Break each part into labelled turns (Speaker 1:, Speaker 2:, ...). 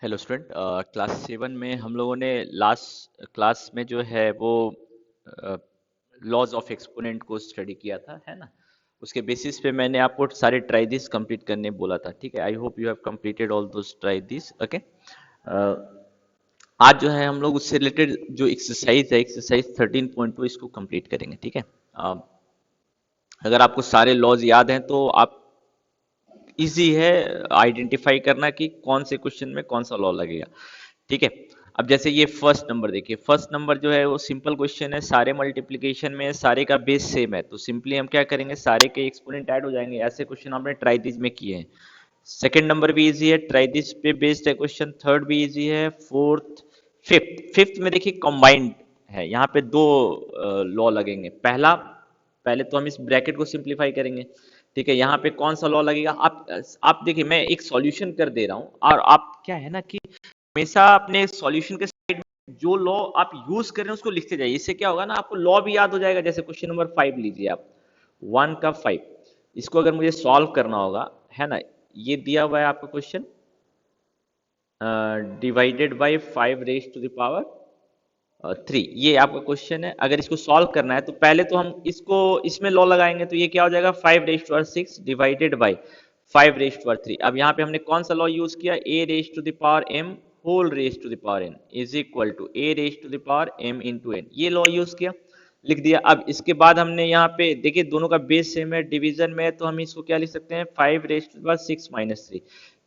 Speaker 1: Hello student. Class 7 में हम लोगों ने लास्ट क्लास में जो है वो लॉज ऑफ एक्सपोनेंट को स्टडी किया था, है ना। उसके बेसिस पे मैंने आपको सारे ट्राई दिस कंप्लीट करने बोला था, ठीक है। I hope you have completed all those try this, okay. आज जो है हम लोग उससे रिलेटेड जो एक्सरसाइज है, एक्सरसाइज 13.2, इसको कंप्लीट करेंगे, ठीक है। अगर आपको सारे लॉज याद हैं तो आप इजी है आइडेंटिफाई करना कि कौन से क्वेश्चन में कौन सा लॉ लगेगा, ठीक है। अब जैसे ये फर्स्ट नंबर देखिए, फर्स्ट नंबर जो है वो सिंपल क्वेश्चन है, सारे मल्टीप्लिकेशन में सारे का बेस सेम है, तो सिंपली हम क्या करेंगे, सारे के एक्सपोनेंट ऐड हो जाएंगे। ऐसे क्वेश्चन हमने ट्राई दिस में किए हैं। सेकंड नंबर भी इजी है, ट्राई दिस पे बेस्ड है क्वेश्चन। थर्ड भी इजी है। फोर्थ, फिफ्थ में देखिए कंबाइंड है, यहाँ पे दो लॉ लगेंगे। पहला, पहले तो हम इस ब्रैकेट को सिंप्लीफाई करेंगे, ठीक है। यहाँ पे कौन सा लॉ लगेगा, आप देखिए, मैं एक सॉल्यूशन कर दे रहा हूँ और आप क्या है ना कि हमेशा अपने सॉल्यूशन के साइड में जो लॉ आप यूज कर रहे हैं उसको लिखते जाइए। इससे क्या होगा ना, आपको लॉ भी याद हो जाएगा। जैसे क्वेश्चन नंबर 5 लीजिए आप, 1 का 5, इसको अगर मुझे सॉल्व करना होगा, है ना। ये दिया हुआ है आपका question, divided by 5 raise to the power 3, ये आपका क्वेश्चन है। अगर इसको सॉल्व करना है तो पहले तो हम इसको इसमें लॉ लगाएंगे, तो ये क्या हो जाएगा, 5 raise to 6 divided by 5 raise to 3। अब यहाँ पे हमने कौन सा लॉ यूज किया, a raise to the power m whole raise to the power n is equal to a raise to the power m into n, ये law use किया, लिख दिया। अब इसके बाद हमने यहाँ पे देखिए दोनों का बेस सेम है, डिवीजन में है, तो हम इसको क्या लिख सकते हैं, 5 रेज टू द पावर 6 - 3,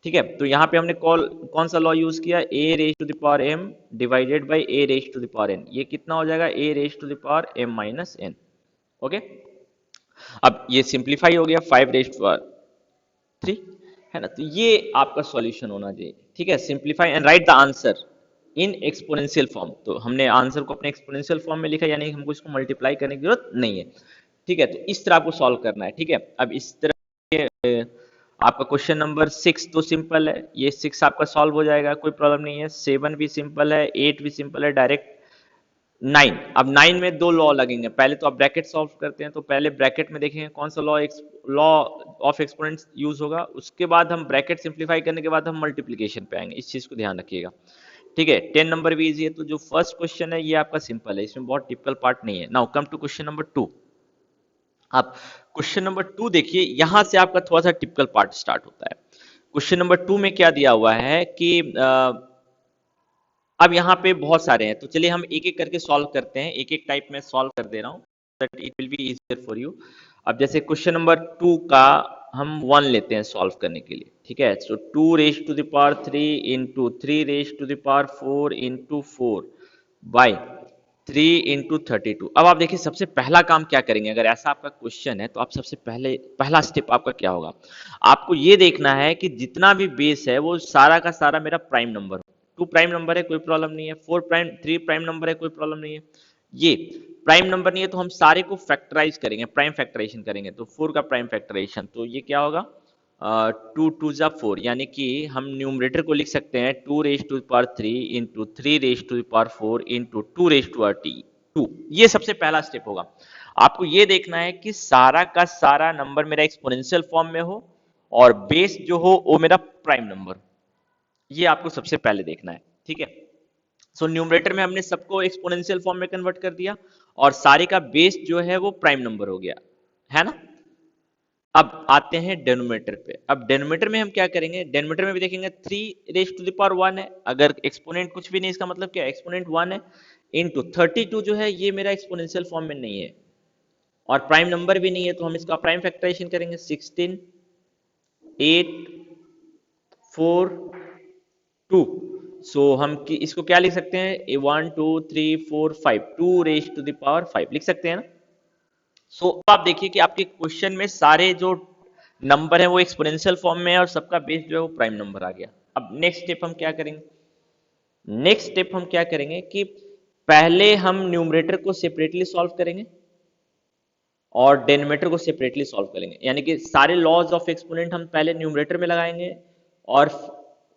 Speaker 1: ठीक है। तो यहाँ पे हमने कौन सा लॉ यूज किया, a raise to the power m divided by a raise to the power n, ये कितना हो जाएगा, a raise to the power m minus n, okay. अब ये सिंप्लीफाई हो गया, 5 रेज टू 3, है ना। तो ये आपका सॉल्यूशन होना चाहिए, ठीक है। Simplify and right the answer in exponential form, तो हमने आंसर को अपने एक्सपोनेंशियल फॉर्म में लिखा, यानी हमको इसको मल्टीप्लाई करने की जरूरत नहीं है, ठीक है। तो इस तरह आपको सॉल्व करना है, ठीक है। अब इस तरह आपका क्वेश्चन नंबर 6 तो सिंपल है, ये 6 आपका सॉल्व हो जाएगा, कोई प्रॉब्लम नहीं है। 7 भी सिंपल है, 8 भी सिंपल है, डायरेक्ट 9। अब 9 में दो लॉ लगेंगे, पहले तो आप ब्रैकेट सॉल्व करते हैं, तो पहले ब्रैकेट में देखेंगे कौन सा लॉ ऑफ एक्सपोनेंट्स यूज होगा, उसके बाद हम ब्रैकेट सिंप्लीफाई करने के बाद हम मल्टीप्लिकेशन पे आएंगे, इस चीज को ध्यान रखिएगा, ठीक है। 10 नंबर भी इजी है, तो जो फर्स्ट क्वेश्चन है ये आपका सिंपल है, इसमें बहुत टिपिकल पार्ट नहीं है। Now come to question number 2। आप क्वेश्चन नंबर 2 देखिए, यहां से आपका थोड़ा सा टिपिकल पार्ट स्टार्ट होता है। क्वेश्चन नंबर 2 में क्या दिया हुआ है कि अब यहाँ पे बहुत सारे हैं, तो चलिए हम एक एक करके सॉल्व करते हैं, एक एक टाइप में सॉल्व कर दे रहा हूँ, that it will be easier for you. अब जैसे क्वेश्चन नंबर 2 का हम 1 लेते हैं सॉल्व करने के लिए, ठीक है। So 2 raise to the power 3 into 3 raise to the power 4 into 4 by 3 into 32। अब आप देखिए सबसे पहला काम क्या करेंगे, अगर ऐसा आपका क्वेश्चन है तो आप सबसे पहला स्टेप आपका क्या होगा, आपको ये देखना है कि जितना भी बेस है वो सारा का सारा मेरा प्राइम नंबर हो। 2 प्राइम नंबर है, कोई प्रॉब्लम नहीं है। 3 प्राइम नंबर है, कोई प्रॉब्लम नहीं है। ये प्राइम नंबर नहीं है तो हम सारे को फैक्टराइज करेंगे, प्राइम फैक्टराइजेशन करेंगे, तो 4 का प्राइम फैक्टराइजेशन, तो ये क्या होगा, 2 2 जा 4, यानी कि हम न्यूमरेटर को लिख सकते हैं 2 raise to the power 3 into 3 raise to the power 4 into 2 raise to 2। ये सबसे पहला स्टेप होगा। आपको ये देखना है कि सारा का सारा नंबर मेरा एक्सपोनेंशियल फॉर्म में हो और बेस जो हो वो मेरा प्राइम नंबर, ये आपको सबसे पहले देखना है, ठीक है। सो न्यूमरेटर में हमने सबको एक्सपोनेंशियल फॉर्म में कन्वर्ट कर दिया और सारे का बेस जो है वो प्राइम नंबर हो गया, है ना। अब आते हैं डेनोमिनेटर पे। अब डेनोमिनेटर में हम क्या करेंगे, डेनोमिनेटर में भी देखेंगे 3 रेज टू द पावर 1 है, अगर एक्सपोनेंट कुछ भी नहीं, इसका मतलब क्या, एक्सपोनेंट 1 है, इंटू 32 जो है ये मेरा एक्सपोनेंशियल फॉर्म में नहीं है और प्राइम नंबर भी नहीं है, तो हम इसका प्राइम फैक्टराइजेशन करेंगे, 16 8 4 2। सो हम इसको क्या लिख सकते हैं, 1 2 3 4 5, 2 रेज टू द पावर 5 लिख सकते हैं ना। सो आप देखिए कि आपके क्वेश्चन में सारे जो नंबर है वो एक्सपोनेंशियल फॉर्म में है और सबका बेस जो है वो प्राइम नंबर आ गया। अब नेक्स्ट स्टेप हम क्या करेंगे, नेक्स्ट स्टेप हम क्या करेंगे कि पहले हम न्यूमरेटर को सेपरेटली सॉल्व करेंगे और डेनोमिनेटर को सेपरेटली सॉल्व करेंगे, यानी कि सारे लॉज ऑफ एक्सपोनेंट हम पहले न्यूमरेटर में लगाएंगे और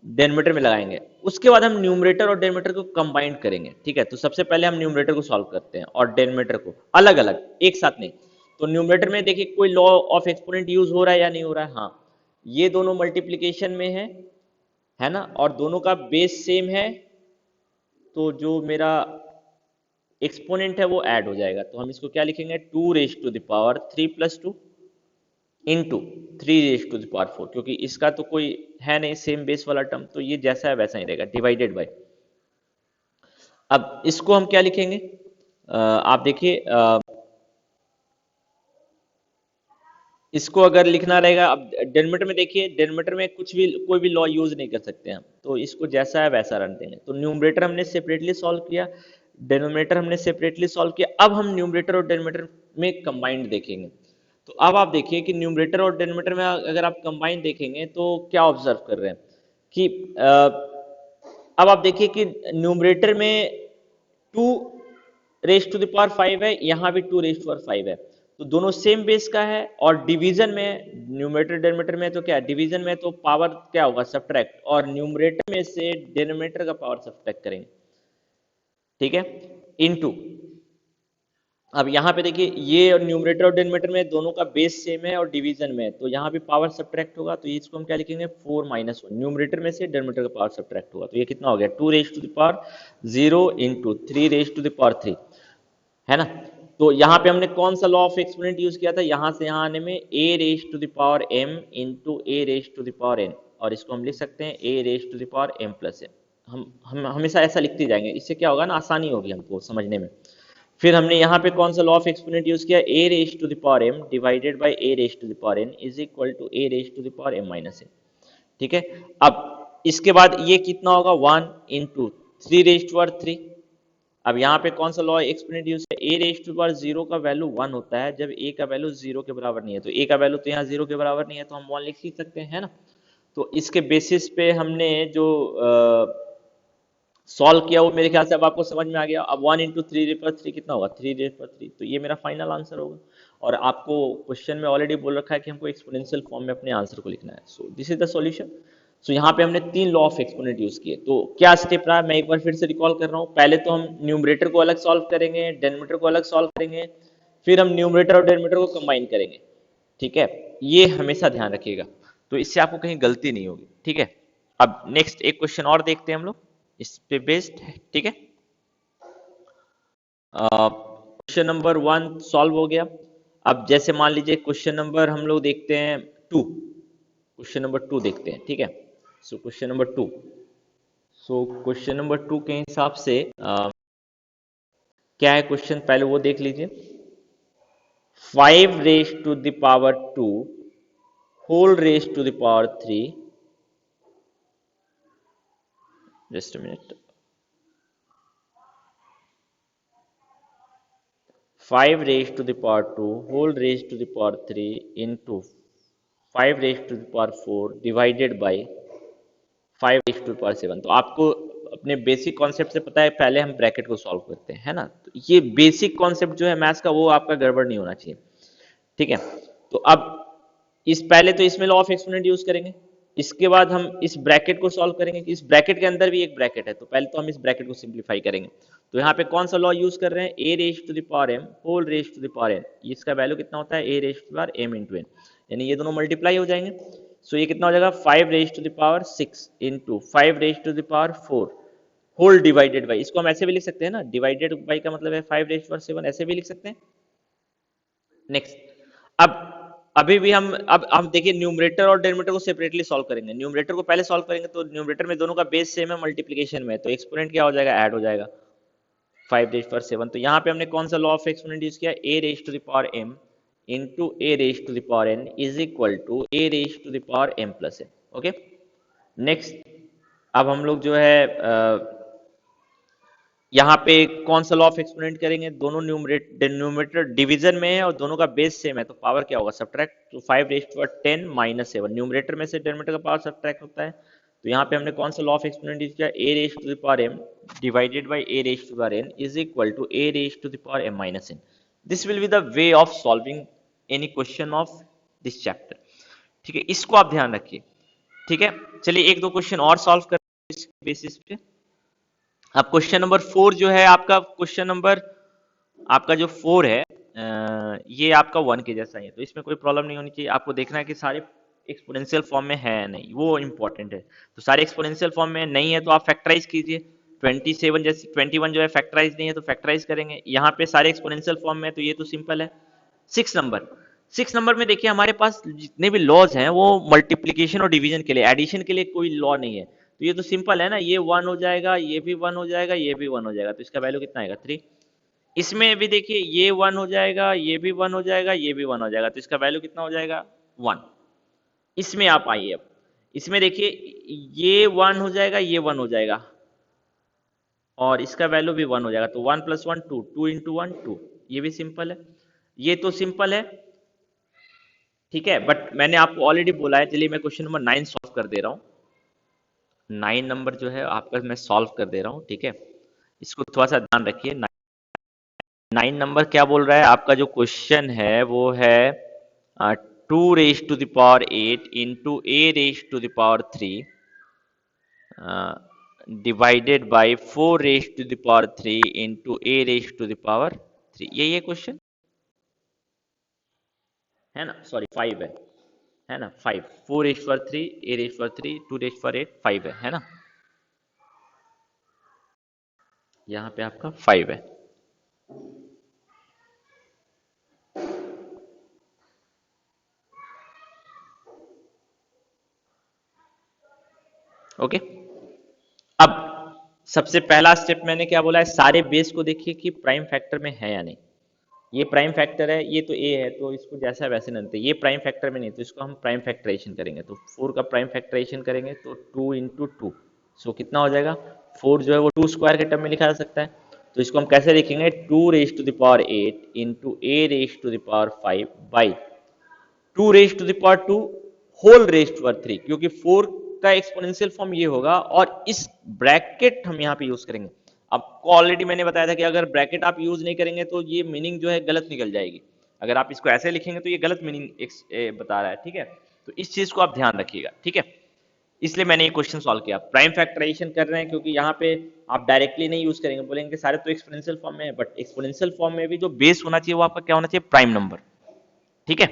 Speaker 1: डेनोमिनेटर में लगाएंगे, उसके बाद हम न्यूमरेटर और डेनोमिनेटर को कंबाइन करेंगे, ठीक है। तो सबसे पहले हम न्यूमरेटर को सॉल्व करते हैं और डेनोमिनेटर को अलग अलग, एक साथ नहीं। तो न्यूमरेटर में देखिए कोई लॉ ऑफ एक्सपोनेंट यूज हो रहा है या नहीं हो रहा है, हाँ, ये दोनों मल्टीप्लीकेशन में है, है ना, और दोनों का बेस सेम है, तो जो मेरा एक्सपोनेंट है वो ऐड हो जाएगा। तो हम इसको क्या लिखेंगे, 2 raised to the power 3 + 2 into 3 raised to the power 4, क्योंकि इसका तो कोई है नहीं सेम बेस वाला टर्म, तो ये जैसा है वैसा ही रहेगा, डिवाइडेड बाय। अब इसको हम क्या लिखेंगे, आप देखिए, इसको अगर लिखना रहेगा, अब डेनोमिनेटर में देखिए, डेनोमिनेटर में कुछ भी कोई भी लॉ यूज नहीं कर सकते हम, तो इसको जैसा है वैसा रन देंगे। तो न्यूमरेटर हमने सेपरेटली सॉल्व किया, डेनोमिनेटर हमने सेपरेटली सॉल्व किया, अब हम न्यूमरेटर और डेनोमिनेटर में कंबाइंड देखेंगे। तो अब आप देखिए कि न्यूमरेटर और डेनोमिनेटर में अगर आप कंबाइंड देखेंगे तो क्या ऑब्जर्व कर रहे हैं कि अब आप देखिए कि न्यूमरेटर में 2 raised to the power 5 है, यहां भी 2 raised to the power 5 है, तो दोनों सेम बेस का है। और डिवीजन में न्यूमरेटर डेनोमिनेटर में तो क्या है, डिवीजन में तो पावर क्या होगा, सब्ट्रैक्ट, और न्यूमरेटर में से डेनोमिनेटर का पावर सब्ट्रैक्ट करेंगे, ठीक है, इनटू। अब यहाँ पे देखिए, ये न्यूमरेटर और डेनोमिनेटर में दोनों का बेस सेम है और डिवीजन में है, तो यहाँ पे पावर सब्ट्रैक्ट होगा, तो इसको हम क्या लिखेंगे, 4 - 1, न्यूमरेटर में से डेनोमिनेटर का पावर सब्ट्रैक्ट होगा, तो ये कितना हो गया, 2 raised to the power 0 into 3 raised to the power 3, है ना। तो यहाँ पे हमने कौन सा लॉ ऑफ एक्सपोनेंट यूज किया था, यहाँ से यहाँ आने में a raised to the power m into a raised to the power n, और इसको हम लिख सकते हैं a raised to the power m plus n। हम हमेशा ऐसा लिखते जाएंगे, इससे क्या होगा ना, आसानी होगी हमको समझने में। फिर हमने यहाँ पे कौन सा लॉ ऑफ एक्सपोनेंट यूज किया, a raised to the power m divided by a raised to the power n is equal to a raised to the power m minus n, ठीक है। अब इसके बाद ये कितना होगा, 1 into 3 raised to the power 3। अब यहाँ पे कौन सा लॉ एक्सपोनेंट यूज है, a raised to the power 0 का वैल्यू 1 होता है जब a का वैल्यू 0 के बराबर नहीं है, तो a का वैल्यू तो यहाँ 0 के बराबर नहीं है, तो हम 1 लिख ही सकते हैं, है ना। तो इसके बेसिस पे हमने जो सॉल्व किया वो मेरे ख्याल से अब आपको समझ में आ गया। अब 1 इंटू 3 कितना होगा, 3 तो ये मेरा फाइनल आंसर होगा। और आपको क्वेश्चन में ऑलरेडी बोल रखा है कि हमको एक्सपोनेंशियल फॉर्म में अपने आंसर को लिखना है। So this is the solution. So यहाँ पे हमने 3 लॉ ऑफ एक्सपोनेंट यूज किए। तो क्या स्टेप रहा, मैं एक बार फिर से रिकॉल कर रहा हूँ। पहले तो हम न्यूमरेटर को अलग सॉल्व करेंगे, डेनोमिनेटर को अलग सॉल्व करेंगे, फिर हम न्यूमरेटर और डेनोमिनेटर को कंबाइन करेंगे, ठीक है। ये हमेशा ध्यान रखिएगा, तो इससे आपको कहीं गलती नहीं होगी, ठीक है। अब नेक्स्ट एक क्वेश्चन और देखते हैं हम लोग इस पे बेस्ड है, ठीक है। क्वेश्चन नंबर 1 सॉल्व हो गया। अब जैसे मान लीजिए क्वेश्चन नंबर हम लोग देखते हैं 2, क्वेश्चन नंबर 2 देखते हैं, ठीक है। So question number 2, question number 2 के हिसाब से क्या है क्वेश्चन, पहले वो देख लीजिए। 5 raised to the power 2 whole raised to the power 3, just a minute, 5 raised to the power 2 whole raised to the power 3 into 5 raised to the power 4 divided by 5 raised to the power 7। तो आपको अपने basic concept से पता है, पहले हम bracket को solve करते हैं, है ना। तो ये बेसिक कॉन्सेप्ट जो है मैथ्स का, वो आपका गड़बड़ नहीं होना चाहिए, ठीक है। तो अब इस पहले तो इसमें लॉ ऑफ एक्सपोनेंट यूज करेंगे, इसके बाद हम इस ब्रैकेट को सॉल्व करेंगे कि इस ब्रैकेट के अंदर भी एक ब्रैकेट है, तो पहले तो हम इस ब्रैकेट को सिंप्लीफाई करेंगे। तो यहाँ पे कौन सा लॉ यूज कर रहे हैं, a raised to the power m whole raised to the power n, इसका वैल्यू कितना होता है, a raised to the power m into n, यानी ये दोनों मल्टीप्लाई हो जाएंगे। सो ये कितना हो जाएगा, 5 raised to the power 6 into 5 raised to the power 4 whole divided by, इसको हम ऐसे भी लिख सकते हैं ना, डिवाइडेड बाई का मतलब है 5 raised to the power 7, ऐसे भी लिख सकते हैं। नेक्स्ट, अब अभी भी हम देखिए न्यूमरेटर और डेनोमिनेटर को सेपरेटली सॉल्व करेंगे। न्यूमरेटर को पहले सॉल्व करेंगे तो न्यूमरेटर में दोनों का बेस सेम है, मल्टीप्लिकेशन में, तो एक्सपोनेंट क्या हो जाएगा, ऐड हो जाएगा 5 raised to the power 7। तो यहाँ पे हमने कौन सा लॉ ऑफ एक्सपोनेंट यूज किया, a raised to the power m into a raised to the power n is equal to a raised to the power m plus n, okay. Next, अब हम लोग जो है यहाँ पे कौन सा लॉ ऑफ एक्सपोनेंट करेंगे, दोनों न्यूमरेटर डिवीजन में है और दोनों का बेस सेम है, तो पावर क्या होगा, सब्ट्रैक्ट। तो 5 raised to the 10 minus 7, numerator में से डेनोमिनेटर का पावर सब्ट्रैक्ट होता है, तो यहाँ पे हमने कौन सा लॉ ऑफ एक्सपोनेंट यूज किया, a raised to the power m divided by a raised to the power n is equal to a raised to the power m minus n। This will be the way of solving any question of this chapter, ठीक है, इसको आप ध्यान रखिए, ठीक है। चलिए एक दो क्वेश्चन और सॉल्व करते हैं इस बेसिस पे। अब क्वेश्चन नंबर 4 जो है आपका, क्वेश्चन नंबर आपका जो 4 है ये आपका 1 के जैसा ही है, तो इसमें कोई प्रॉब्लम नहीं होनी चाहिए। आपको देखना है कि सारे एक्सपोनेंशियल फॉर्म में है या नहीं, वो इंपॉर्टेंट है। तो सारे एक्सपोनेंशियल फॉर्म में नहीं है तो आप फैक्टराइज कीजिए। 27 जैसे 21 जो है फैक्टराइज नहीं है तो फैक्टराइज करेंगे। यहाँ पे सारे एक्सपोनेंशियल फॉर्म में है तो ये तो सिंपल है। 6 नंबर, 6 नंबर में देखिए हमारे पास जितने भी लॉज हैं वो मल्टीप्लीकेशन और डिवीजन के लिए, एडिशन के लिए कोई लॉ नहीं है। तो ये तो सिंपल है ना, ये 1 हो जाएगा, ये भी 1 हो जाएगा, ये भी 1 हो जाएगा, तो इसका वैल्यू कितना आएगा 3। इसमें भी देखिए ये 1 हो जाएगा, ये भी 1 हो जाएगा, ये भी 1 हो जाएगा, तो इसका वैल्यू कितना हो जाएगा 1। इसमें आप आइए अब, इसमें देखिए ये 1 हो जाएगा, ये 1 हो जाएगा और इसका वैल्यू भी 1 हो जाएगा, तो 1 + 1 2, 2 × 1 2, ये भी सिंपल है, ये तो सिंपल है। ठीक है, बट मैंने आपको ऑलरेडी बोला है। चलिए मैं क्वेश्चन नंबर 9 सॉल्व कर दे रहा हूँ। 9 नंबर जो है आपका मैं सॉल्व कर दे रहा हूँ, ठीक है, इसको थोड़ा सा ध्यान रखिए। 9 नंबर क्या बोल रहा है, आपका जो क्वेश्चन है वो है 2⁸ into a⁻³ divided by 4⁻³ into a⁻3। यही है क्वेश्चन, है ना, सॉरी 5 है ना, 5, 4⁻3 a⁻3 2⁸8 5 है ना, यहाँ पे आपका 5 है। ओके, अब सबसे पहला स्टेप मैंने क्या बोला है, सारे बेस को देखिए कि प्राइम फैक्टर में है या नहीं। ये प्राइम फैक्टर है, ये तो ए है तो इसको जैसा वैसे नहीं, ये प्राइम फैक्टर में नहीं तो इसको हम प्राइम फैक्टराइजेशन करेंगे। तो 4 का प्राइम फैक्टराइजेशन करेंगे तो 2 × 2, सो कितना हो जाएगा 4 जो है वो 2 स्क्वायर के टर्म में लिखा जा सकता है। तो इसको हम कैसे लिखेंगे 2⁸8 इंटू a⁻5 बाई 2⁻2 होल⁻3, क्योंकि 4 का एक्सपोनेंशियल फॉर्म ये होगा और इस ब्रैकेट हम यहाँ पे यूज करेंगे। आपको ऑलरेडी मैंने बताया था कि अगर ब्रैकेट आप यूज नहीं करेंगे तो ये मीनिंग जो है गलत निकल जाएगी। अगर आप इसको ऐसे लिखेंगे तो ये गलत मीनिंग बता रहा है, ठीक है, तो इस चीज को आप ध्यान रखिएगा, ठीक है। इसलिए मैंने ये क्वेश्चन सॉल्व किया, प्राइम फैक्टराइजेशन कर रहे हैं क्योंकि यहाँ पे आप डायरेक्टली नहीं यूज करेंगे, बोलेंगे सारे तो एक्सपोनेंशियल फॉर्म में है, बट एक्सपोनेंशियल फॉर्म में भी जो बेस होना चाहिए वो आपका क्या होना चाहिए, प्राइम नंबर, ठीक है,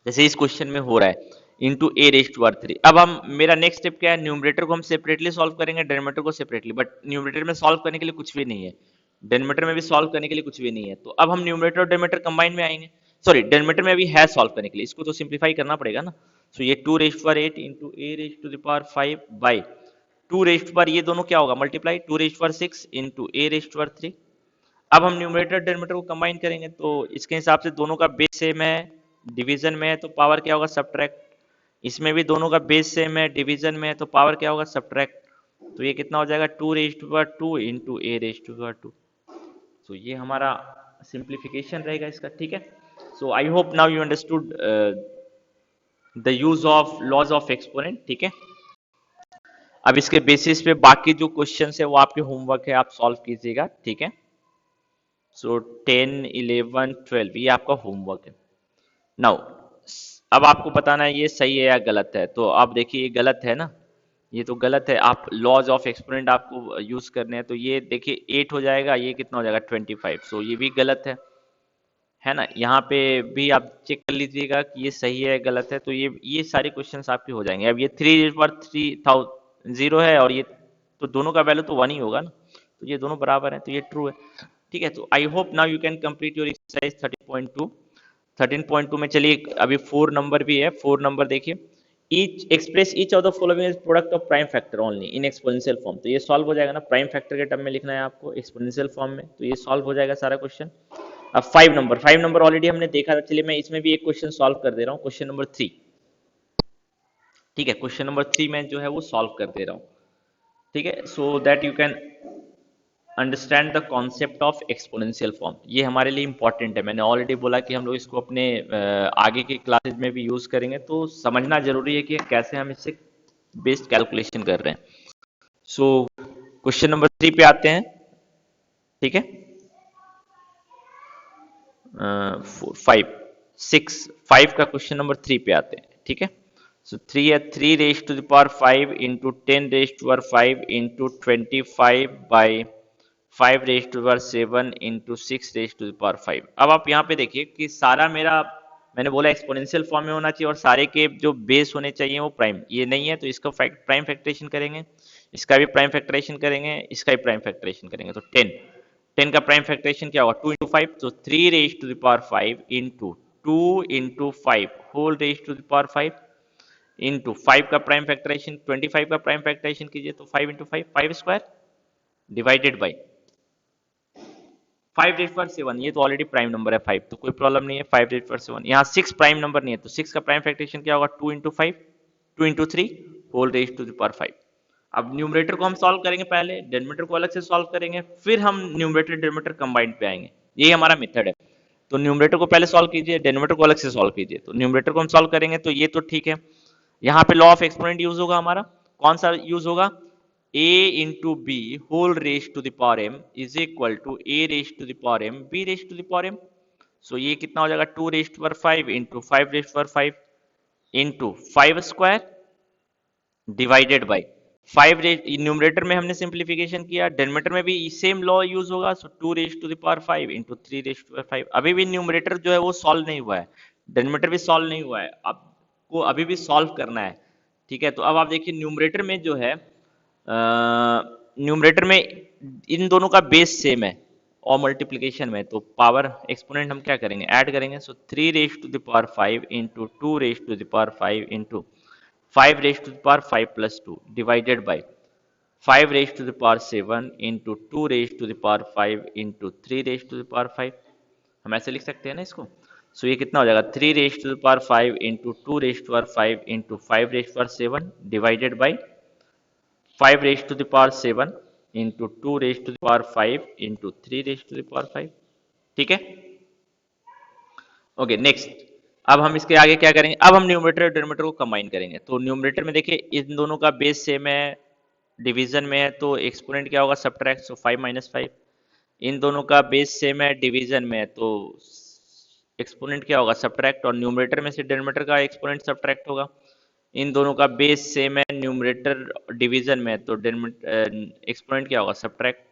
Speaker 1: जैसे इस क्वेश्चन में हो रहा है इंटू a⁻3। अब हम, मेरा नेक्स्ट स्टेप क्या है, न्यूमरेटर को हम सेपरेटली सॉल्व करेंगे, डिनोमिनेटर को सेपरेटली, बट न्यूमरेटर में सॉल्व करने के लिए कुछ भी नहीं है, डिनोमिनेटर में भी सॉल्व करने के लिए कुछ भी नहीं है, तो अब हम न्यूमरेटर और डिनोमिनेटर कंबाइन में आएंगे। सॉरी, डिनोमिनेटर में भी है सॉल्व करने के लिए, इसको तो सिंप्लीफाई करना पड़ेगा ना। सो ये 2⁸8 इंटू a⁻5 बाई 2 ये दोनों क्या होगा मल्टीप्लाई 2⁶ इंटू a⁻3। अब हम न्यूमरेटर डिनोमिनेटर को कंबाइन करेंगे तो इसके हिसाब से दोनों का बेस सेम है, डिवीजन में है तो पावर क्या होगा सब्ट्रैक्ट। इसमें भी दोनों का बेस सेम है, डिवीजन में है तो पावर क्या होगा सब्ट्रैक्ट। तो ये कितना हो जाएगा 2⁻2 इंटू a⁻2। तो ये हमारा सिंप्लीफिकेशन रहेगा इसका, ठीक है। So I hope now you understood the use of laws of exponent, ठीक है। अब इसके बेसिस पे बाकी जो क्वेश्चन है वो आपके होमवर्क है, आप सॉल्व कीजिएगा, ठीक है। सो 10, 11, 12 ये आपका होमवर्क है। नाउ अब आपको बताना है ये सही है या गलत है। तो आप देखिए ये गलत है ना, ये तो गलत है। आप लॉज ऑफ एक्सपोनेंट आपको यूज करने हैं, तो ये देखिए 8 हो जाएगा, ये कितना हो जाएगा 25, सो ये भी गलत है ना। यहाँ पे भी आप चेक कर लीजिएगा कि ये सही है गलत है। तो ये सारे क्वेश्चंस आपके हो जाएंगे। अब ये 3/3000 है और ये तो दोनों का वैल्यू तो 1 ही होगा ना, तो ये दोनों बराबर है, तो ये ट्रू है, ठीक है। तो आई hope now you can complete your exercise 13.2। 13.2 में चलिए अभी 4 नंबर भी है। 4 नंबर देखिए, each express each of the following is product of prime factor only in exponential form. तो ये सॉल्व हो जाएगा ना, प्राइम फैक्टर के टर्म में लिखना है आपको एक्सपोनेंशियल फॉर्म में, तो ये सॉल्व हो जाएगा सारा क्वेश्चन। अब 5 नंबर ऑलरेडी हमने देखा था, चलिए मैं इसमें भी एक क्वेश्चन सॉल्व कर दे रहा हूँ, क्वेश्चन नंबर 3, ठीक है। क्वेश्चन नंबर 3 में जो है वो सॉल्व कर दे रहा हूँ, ठीक है, so that you can understand the concept of exponential form. ये हमारे लिए इंपॉर्टेंट है, मैंने ऑलरेडी बोला कि हम लोग इसको अपने आगे के क्लासेज में भी यूज करेंगे, तो समझना जरूरी है कि कैसे हम इससे बेस्ड कैलकुलेशन कर रहे हैं। सो क्वेश्चन नंबर 3 पे आते हैं, ठीक है। 5 का क्वेश्चन नंबर 3 पे आते हैं, ठीक है। सो 3 है 3⁵5 इंटू 10⁵5 इंटू 25 बाई 5⁻7 इंटू 6⁻5। अब आप यहाँ पे देखिए कि सारा मेरा मैंने बोला एक्सपोनेंशियल फॉर्म में होना चाहिए और सारे के जो बेस होने चाहिए वो प्राइम, ये नहीं है तो इसका प्राइम फैक्टरेशन करेंगे, इसका भी प्राइम फैक्टरेशन करेंगे, इसका भी प्राइम फैक्टरेशन करेंगे, तो 10, 10 का प्राइम फैक्टरेशन क्या होगा, 2 इंटू फाइव, तो 3 raise to the power 5 into 2 into 5 whole raise to the power 5 into 5 का प्राइम फैक्टरेशन, 25 का प्राइम फैक्टरेशन कीजिए तो 5 into 5, 5 square divided by 5 raise पर 7, ये तो ऑलरेडी प्राइम नंबर है 5, तो कोई प्रॉब्लम नहीं है, 5 रेज पर 7, यहाँ 6 प्राइम नंबर नहीं है तो 6 का प्राइम फैक्टरेशन क्या होगा, 2 into 5, 2 into 3 whole raise to the power 5। अब न्यूमरेटर को हम सॉल्व करेंगे, पहले डिनोमिनेटर को अलग से सॉल्व करेंगे, फिर हम न्यूमरेटर डिनोमिनेटर कंबाइंड पे आएंगे, यही हमारा मेथड है। तो न्यूमरेटर को पहले सॉल्व कीजिए, डिनोमिनेटर को अलग से सॉल्व कीजिए, तो न्यूमरेटर को हम सॉल्व करेंगे तो ये तो ठीक है, यहाँ पे लॉ ऑफ एक्सपोनेंट यूज होगा हमारा, कौन सा यूज होगा, a into b whole raise to the power m is equal to a raise to the power m b raise to the power m। So ये कितना हो जाएगा, 2 raise to power 5 into 5 raise to power 5 into 5 square divided by 5 raise, numerator में हमने simplification किया, denominator में भी same law use होगा, so 2 raise to the power 5 into 3 raise to power 5। अभी भी न्यूमरेटर जो है वो सॉल्व नहीं हुआ है, डिनोमिनेटर भी सॉल्व नहीं हुआ है, आपको अभी भी सॉल्व करना है, ठीक है। तो अब आप देखिए न्यूमरेटर में जो है, न्यूमरेटर में इन दोनों का बेस सेम है और मल्टीप्लीकेशन में, तो पावर एक्सपोनेंट हम क्या करेंगे, ऐड करेंगे, so 3 raise to the power 5 into 2 raise to the power 5 into 5 raise to the power 5 plus 2 divided by 5 raise to the power 7 into 2 raise to the power 5 into 3 raise to the power 5। हम ऐसे लिख सकते हैं ना इसको, सो ये कितना हो जाएगा, 3 raise to the power 5 into 2 raise to power 5 into 5 raise to power 7 divided by 5 raise to the power 7 into 2 raise to the power 5 into 3 raise to the power 5, ठीक है। ओके नेक्स्ट, अब हम इसके आगे क्या करेंगे, अब हम न्यूमरेटर और डिनोमिनेटर को कंबाइन करेंगे। तो न्यूमरेटर में देखिए इन दोनों का बेस सेम है, डिवीजन में है तो एक्सपोनेंट क्या होगा, सब्ट्रैक्ट, सो 5 माइनस 5। इन दोनों का बेस सेम है, डिवीजन में है तो एक्सपोनेंट क्या होगा, सब्ट्रैक्ट, और न्यूमरेटर में से डिनोमिनेटर का एक्सपोनेंट सब्ट्रैक्ट होगा। इन दोनों का बेस सेम है, न्यूमरेटर डिवीजन में है तो एक्सपोनेंट क्या होगा, सब्ट्रैक्ट।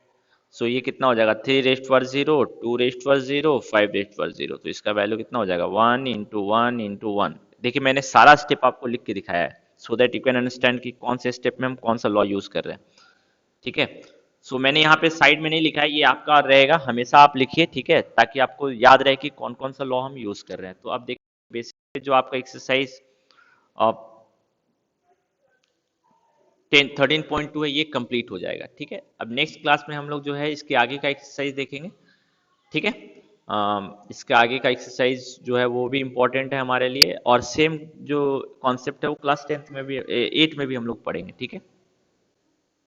Speaker 1: सो ये कितना हो जाएगा, 3 रेस्ट पर 0, 2 रेस्ट पर 0, 5 रेस्ट पर 0, तो इसका वैल्यू कितना हो जाएगा, 1 इंटू 1 इंटू 1। देखिए मैंने सारा स्टेप आपको लिख के दिखाया है, so that you can understand कि कौन से स्टेप में हम कौन सा लॉ यूज कर रहे हैं, ठीक है। सो मैंने यहाँ पे साइड में नहीं लिखा है, ये आपका रहेगा, हमेशा आप लिखिए, ठीक है, ताकि आपको याद रहे कि कौन कौन सा लॉ हम यूज कर रहे हैं। तो आप देखिए बेसिक जो आपका एक्सरसाइज 13.2 है ये कंप्लीट हो जाएगा, ठीक है। अब नेक्स्ट क्लास में हम लोग जो है इसके आगे का एक्सरसाइज देखेंगे, ठीक है। इसके आगे का एक्सरसाइज जो है वो भी इम्पोर्टेंट है हमारे लिए, और सेम जो कॉन्सेप्ट है वो क्लास 10th में भी 8 में भी हम लोग पढ़ेंगे, ठीक है।